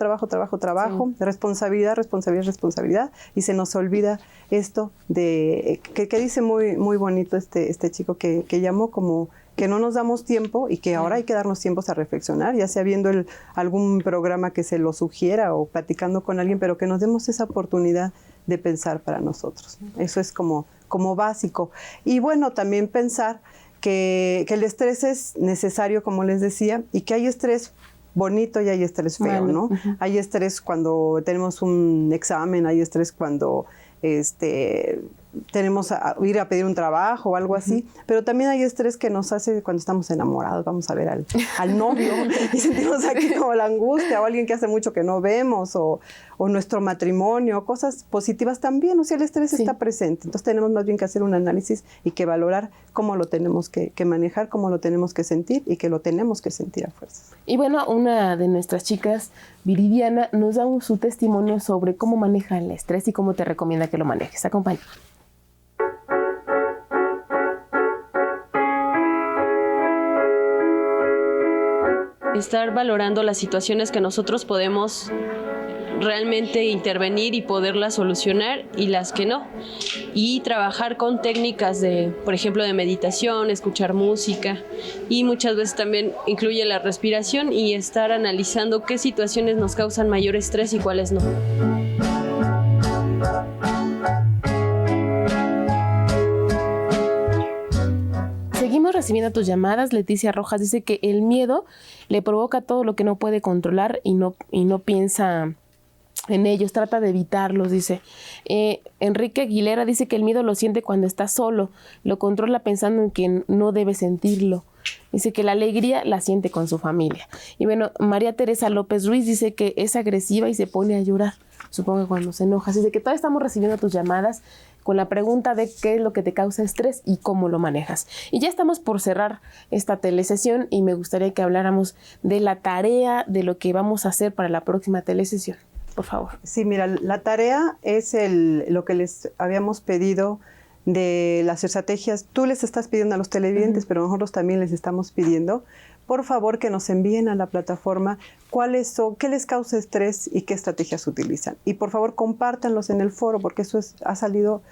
responsabilidad y se nos olvida esto de que dice muy bonito este chico que llamó como que no nos damos tiempo y que ahora hay que darnos tiempos a reflexionar, ya sea viendo algún programa que se lo sugiera o platicando con alguien, pero que nos demos esa oportunidad de pensar para nosotros, ¿no? Eso es como básico. Y bueno, también pensar que el estrés es necesario, como les decía, y que hay estrés bonito y hay estrés feo, ¿no? Hay estrés cuando tenemos un examen, hay estrés cuando tenemos a ir a pedir un trabajo o algo así, pero también hay estrés que nos hace cuando estamos enamorados, vamos a ver al novio y sentimos aquí como la angustia, o alguien que hace mucho que no vemos, o nuestro matrimonio, cosas positivas también, o sea, el estrés está presente, entonces tenemos más bien que hacer un análisis y que valorar cómo lo tenemos que manejar, cómo lo tenemos que sentir y que lo tenemos que sentir a fuerzas. Y bueno, una de nuestras chicas, Viridiana, nos da su testimonio sobre cómo maneja el estrés y cómo te recomienda que lo manejes. Acompáñame. Estar valorando las situaciones que nosotros podemos realmente intervenir y poderlas solucionar y las que no. Y trabajar con técnicas por ejemplo, de meditación, escuchar música, y muchas veces también incluye la respiración y estar analizando qué situaciones nos causan mayor estrés y cuáles no. Seguimos recibiendo tus llamadas. Leticia Rojas dice que el miedo le provoca todo lo que no puede controlar y no piensa en ellos, trata de evitarlos, dice. Enrique Aguilera dice que el miedo lo siente cuando está solo, lo controla pensando en que no debe sentirlo. Dice que la alegría la siente con su familia. Y bueno, María Teresa López Ruiz dice que es agresiva y se pone a llorar, supongo que cuando se enoja. Así que todavía estamos recibiendo tus llamadas con la pregunta de qué es lo que te causa estrés y cómo lo manejas. Y ya estamos por cerrar esta telesesión y me gustaría que habláramos de la tarea, de lo que vamos a hacer para la próxima telesesión. Por favor. Sí, mira, la tarea es lo que les habíamos pedido de las estrategias. Tú les estás pidiendo a los televidentes, pero nosotros también les estamos pidiendo, por favor, que nos envíen a la plataforma cuáles son, qué les causa estrés y qué estrategias utilizan. Y por favor, compártanlos en el foro, porque eso ha salido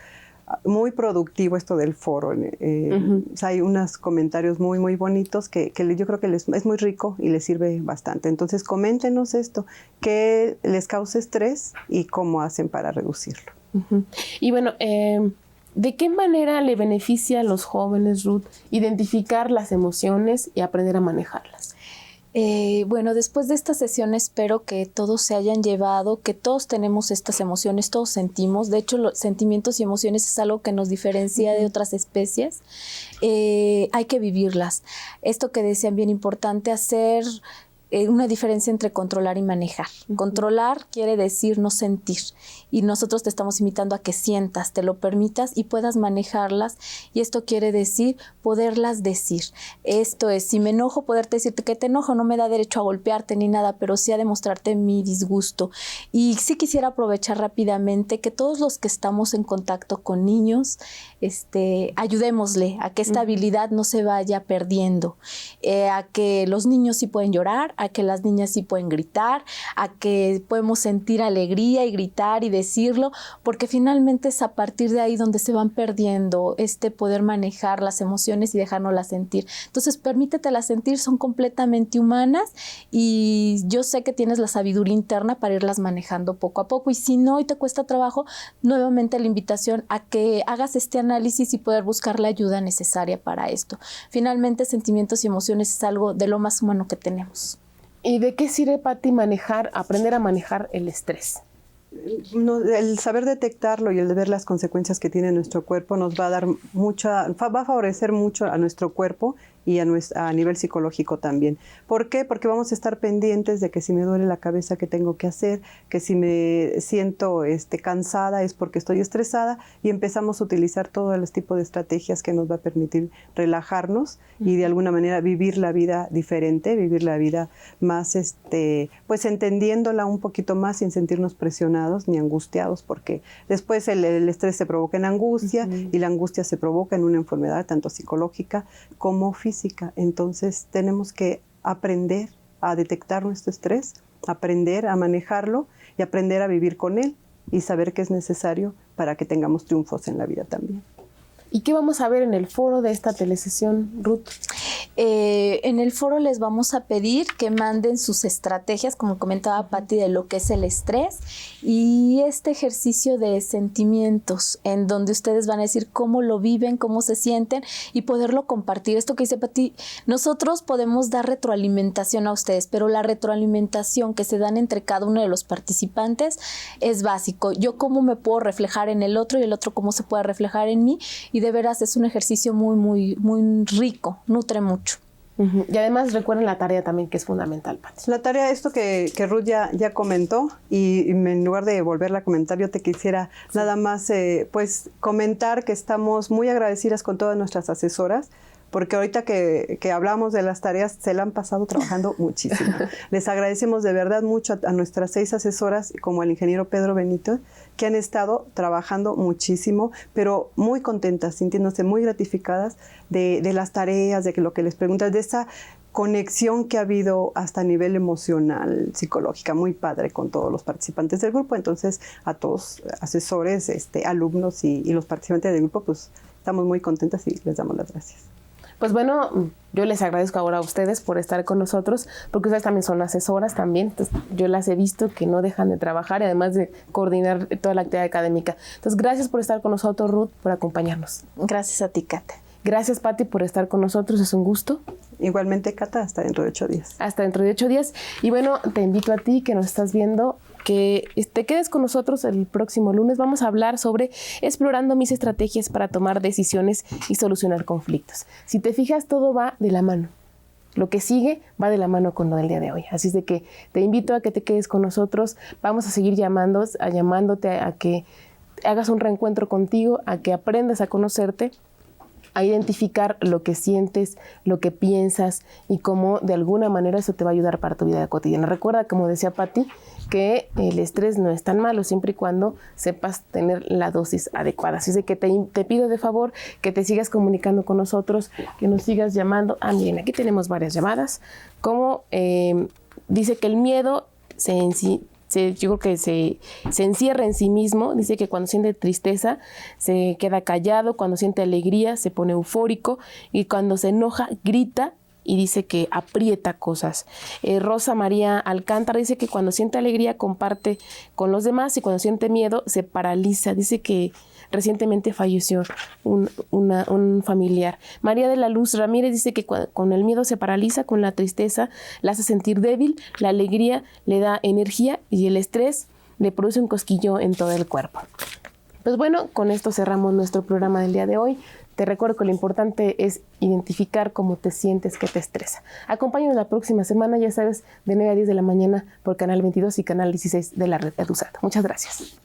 muy productivo, esto del foro. O sea, hay unos comentarios muy, muy bonitos que yo creo que es muy rico y les sirve bastante. Entonces, coméntenos esto, qué les causa estrés y cómo hacen para reducirlo. Y bueno, ¿de qué manera le beneficia a los jóvenes, Ruth, identificar las emociones y aprender a manejarlas? Bueno, después de esta sesión espero que todos se hayan llevado, que todos tenemos estas emociones, todos sentimos. De hecho, los sentimientos y emociones es algo que nos diferencia de otras especies. Hay que vivirlas. Esto que decían, bien importante, hacer una diferencia entre controlar y manejar. Controlar quiere decir no sentir, y nosotros te estamos invitando a que sientas, te lo permitas y puedas manejarlas, y esto quiere decir poderlas decir. Esto es, si me enojo, poderte decirte que te enojo, no me da derecho a golpearte ni nada, pero sí a demostrarte mi disgusto. Y sí quisiera aprovechar rápidamente que todos los que estamos en contacto con niños, ayudémosle a que esta habilidad no se vaya perdiendo, a que los niños sí pueden llorar, a que las niñas sí pueden gritar, a que podemos sentir alegría y gritar y decirlo, porque finalmente es a partir de ahí donde se van perdiendo poder manejar las emociones y dejárnoslas sentir. Entonces, permítetelas sentir, son completamente humanas, y yo sé que tienes la sabiduría interna para irlas manejando poco a poco, y si no y te cuesta trabajo, nuevamente la invitación a que hagas este análisis y poder buscar la ayuda necesaria para esto. Finalmente, sentimientos y emociones es algo de lo más humano que tenemos. ¿Y de qué sirve, Pati, aprender a manejar el estrés? No, el saber detectarlo y el ver las consecuencias que tiene nuestro cuerpo nos va a dar va a favorecer mucho a nuestro cuerpo y a nivel psicológico también. ¿Por qué? Porque vamos a estar pendientes de que si me duele la cabeza, ¿qué tengo que hacer? Que si me siento cansada es porque estoy estresada, y empezamos a utilizar todo el tipo de estrategias que nos va a permitir relajarnos y de alguna manera vivir la vida diferente, vivir la vida más, pues entendiéndola un poquito más sin sentirnos presionados ni angustiados, porque después el estrés se provoca en angustia y la angustia se provoca en una enfermedad tanto psicológica como física. Entonces tenemos que aprender a detectar nuestro estrés, aprender a manejarlo y aprender a vivir con él y saber que es necesario para que tengamos triunfos en la vida también. ¿Y qué vamos a ver en el foro de esta telesesión, Ruth? En el foro les vamos a pedir que manden sus estrategias, como comentaba Pati, de lo que es el estrés, y este ejercicio de sentimientos, en donde ustedes van a decir cómo lo viven, cómo se sienten, y poderlo compartir. Esto que dice Pati, nosotros podemos dar retroalimentación a ustedes, pero la retroalimentación que se dan entre cada uno de los participantes es básico. Yo cómo me puedo reflejar en el otro y el otro cómo se puede reflejar en mí, y de veras es un ejercicio muy, muy, muy rico, nutre mucho. Y además recuerden la tarea también, que es fundamental, Pati. La tarea, esto que Ruth ya comentó, y en lugar de volverla a comentar, yo te quisiera nada más pues comentar que estamos muy agradecidas con todas nuestras asesoras, porque ahorita que hablamos de las tareas, se la han pasado trabajando muchísimo. Les agradecemos de verdad mucho a nuestras 6 asesoras, como al ingeniero Pedro Benito, que han estado trabajando muchísimo, pero muy contentas, sintiéndose muy gratificadas de las tareas, de lo que les preguntas, de esa conexión que ha habido hasta a nivel emocional, psicológica, muy padre con todos los participantes del grupo. Entonces, a todos asesores, alumnos y los participantes del grupo, pues estamos muy contentas y les damos las gracias. Pues bueno, yo les agradezco ahora a ustedes por estar con nosotros, porque ustedes también son asesoras también. Entonces, yo las he visto que no dejan de trabajar y además de coordinar toda la actividad académica. Entonces, gracias por estar con nosotros, Ruth, por acompañarnos. Gracias a ti, Cata. Gracias, Pati, por estar con nosotros. Es un gusto. Igualmente, Cata, hasta dentro de 8 días. Hasta dentro de 8 días. Y bueno, te invito a ti que nos estás viendo, que te quedes con nosotros el próximo lunes. Vamos a hablar sobre explorando mis estrategias para tomar decisiones y solucionar conflictos. Si te fijas, todo va de la mano. Lo que sigue va de la mano con lo del día de hoy. Así es de que te invito a que te quedes con nosotros. Vamos a seguir llamándote a que hagas un reencuentro contigo, a que aprendas a conocerte a identificar lo que sientes, lo que piensas y cómo de alguna manera eso te va a ayudar para tu vida cotidiana. Recuerda, como decía Patti, que el estrés no es tan malo siempre y cuando sepas tener la dosis adecuada. Así es que te pido de favor que te sigas comunicando con nosotros, que nos sigas llamando. Miren, aquí tenemos varias llamadas. Como dice que el miedo yo creo que se encierra en sí mismo. Dice que cuando siente tristeza se queda callado, cuando siente alegría se pone eufórico y cuando se enoja grita y dice que aprieta cosas. Rosa María Alcántara dice que cuando siente alegría comparte con los demás y cuando siente miedo se paraliza. Dice que recientemente falleció un familiar. María de la Luz Ramírez dice que con el miedo se paraliza, con la tristeza la hace sentir débil, la alegría le da energía y el estrés le produce un cosquillo en todo el cuerpo. Pues bueno, con esto cerramos nuestro programa del día de hoy. Te recuerdo que lo importante es identificar cómo te sientes, qué te estresa. Acompáñanos la próxima semana, ya sabes, de 9 a 10 de la mañana por Canal 22 y Canal 16 de la red EduSat. Muchas gracias.